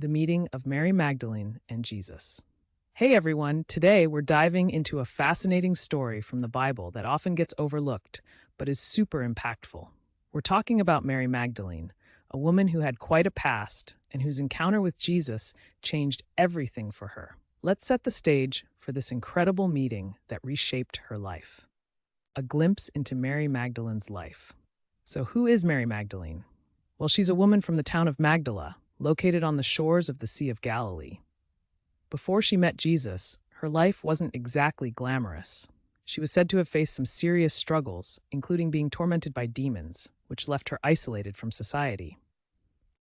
the meeting of Mary Magdalene and Jesus. Hey everyone, today we're diving into a fascinating story from the Bible that often gets overlooked, but is super impactful. We're talking about Mary Magdalene, a woman who had quite a past and whose encounter with Jesus changed everything for her. Let's set the stage for this incredible meeting that reshaped her life. A glimpse into Mary Magdalene's life. So who is Mary Magdalene? Well, she's a woman from the town of Magdala, located on the shores of the Sea of Galilee. Before she met Jesus, her life wasn't exactly glamorous. She was said to have faced some serious struggles, including being tormented by demons, which left her isolated from society.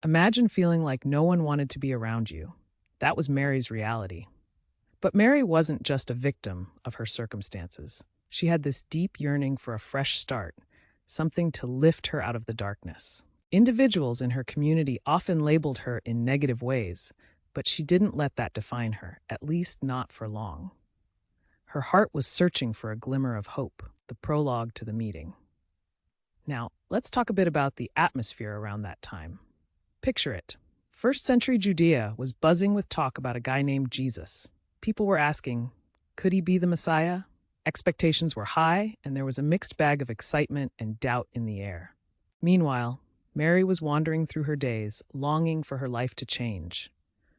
Imagine feeling like no one wanted to be around you. That was Mary's reality. But Mary wasn't just a victim of her circumstances. She had this deep yearning for a fresh start, something to lift her out of the darkness. Individuals in her community often labeled her in negative ways, but she didn't let that define her, at least not for long. Her heart was searching for a glimmer of hope, the prologue to the meeting. Now, let's talk a bit about the atmosphere around that time. Picture it. First century Judea was buzzing with talk about a guy named Jesus. People were asking, could he be the Messiah? Expectations were high, and there was a mixed bag of excitement and doubt in the air. Meanwhile, Mary was wandering through her days, longing for her life to change.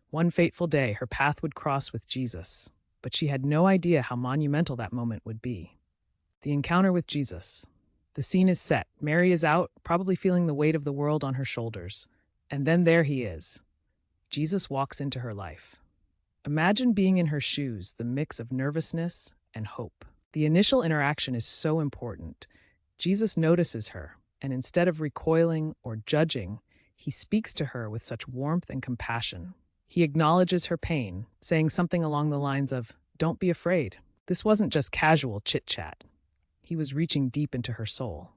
One fateful day, her path would cross with Jesus, but she had no idea how monumental that moment would be. The encounter with Jesus. The scene is set. Mary is out, probably feeling the weight of the world on her shoulders. And then there he is. Jesus walks into her life. Imagine being in her shoes, the mix of nervousness and hope. The initial interaction is so important. Jesus notices her, and instead of recoiling or judging, he speaks to her with such warmth and compassion. He acknowledges her pain, saying something along the lines of, "Don't be afraid." This wasn't just casual chit-chat. He was reaching deep into her soul.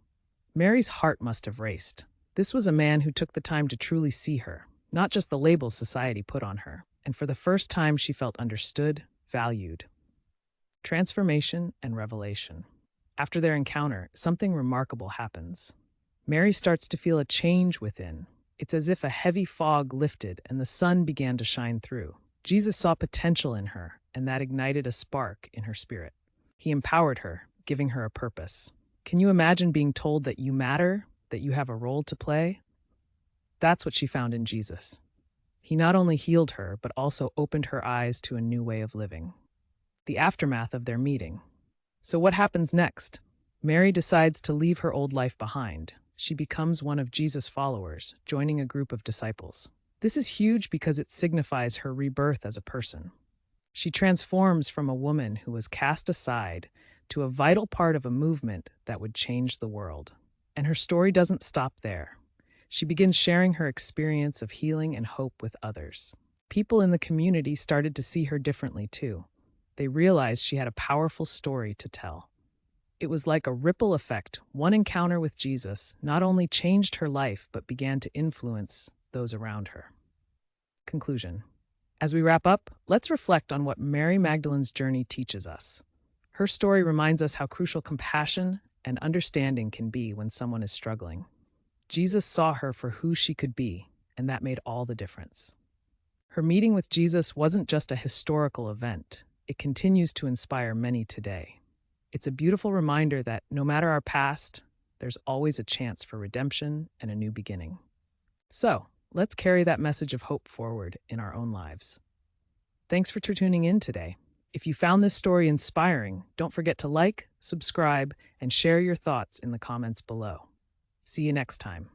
Mary's heart must have raced. This was a man who took the time to truly see her, not just the labels society put on her. And for the first time, she felt understood, valued. Transformation and revelation. After their encounter, something remarkable happens. Mary starts to feel a change within. It's as if a heavy fog lifted and the sun began to shine through. Jesus saw potential in her, and that ignited a spark in her spirit. He empowered her, giving her a purpose. Can you imagine being told that you matter, that you have a role to play? That's what she found in Jesus. He not only healed her, but also opened her eyes to a new way of living. The aftermath of their meeting. So what happens next? Mary decides to leave her old life behind. She becomes one of Jesus' followers, joining a group of disciples. This is huge because it signifies her rebirth as a person. She transforms from a woman who was cast aside to a vital part of a movement that would change the world. And her story doesn't stop there. She begins sharing her experience of healing and hope with others. People in the community started to see her differently too. They realized she had a powerful story to tell. It was like a ripple effect. One encounter with Jesus not only changed her life, but began to influence those around her. Conclusion. As we wrap up, let's reflect on what Mary Magdalene's journey teaches us. Her story reminds us how crucial compassion and understanding can be when someone is struggling. Jesus saw her for who she could be, and that made all the difference. Her meeting with Jesus wasn't just a historical event. It continues to inspire many today. It's a beautiful reminder that no matter our past, there's always a chance for redemption and a new beginning. So, let's carry that message of hope forward in our own lives. Thanks for tuning in today. If you found this story inspiring, don't forget to like, subscribe, and share your thoughts in the comments below. See you next time.